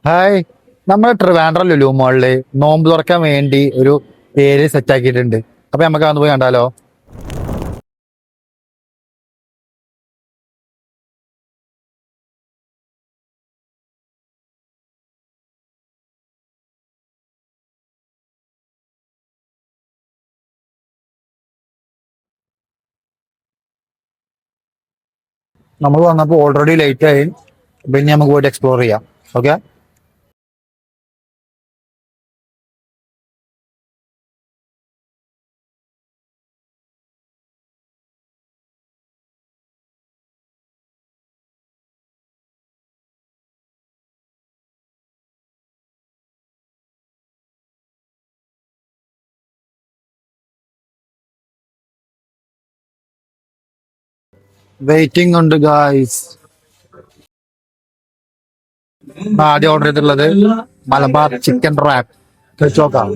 Hi, നമ്മൾ ട്രിവാൻഡ്രം ലുലു മോളില് നോമ്പ് തുറക്കാൻ വേണ്ടി ഒരു പേര് സെറ്റ് ആക്കിയിട്ടുണ്ട്. അപ്പൊ നമുക്ക് അതൊന്ന് പോയി കണ്ടാലോ? നമ്മൾ വന്നപ്പോൾ ഓൾറെഡി ലേറ്റ് ആയി. പിന്നെ നമുക്ക് പോയിട്ട് എക്സ്പ്ലോർ ചെയ്യാം. ഓക്കെ. വെയിറ്റിംഗ് ഉണ്ട് ഗായ്സ്. ആദ്യം ഓർഡർ ചെയ്തിട്ടുള്ളത് മലബാർ ചിക്കൻ റാപ്പ്. കഴിച്ചോക്കാം.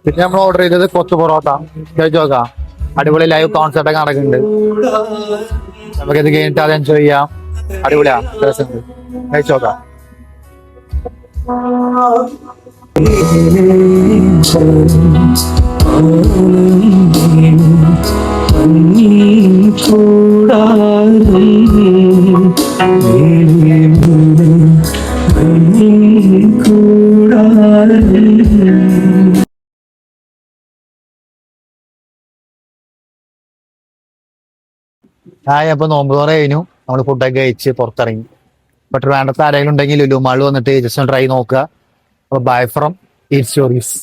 പിന്നെ നമ്മൾ ഓർഡർ ചെയ്തത് കൊച്ചു പൊറോട്ട. കഴിച്ചോക്കാം. അടിപൊളി ലൈവ് കോൺസെർട്ട് ഒക്കെ നടക്കുന്നുണ്ട്. നമുക്കിത് കഴിഞ്ഞിട്ട് അത് എൻജോയ് ചെയ്യാം. അടിപൊളിയാ, രസമുണ്ട്. കഴിച്ചോക്കാം. അപ്പൊ നോമ്പ് തുറ കഴിഞ്ഞു. നമ്മൾ ഫുഡൊക്കെ കഴിച്ച് പുറത്തിറങ്ങി. ബട്ട് വേണ്ടത്തെ ആരെങ്കിലും ഉണ്ടെങ്കിൽ ലുലു മാളിൽ വന്നിട്ട് ജസ്റ്റ് ഒന്ന് ട്രൈ നോക്കുക. അപ്പൊ ബൈ ഫ്രം ഈറ്റ് സ്റ്റോറീസ്.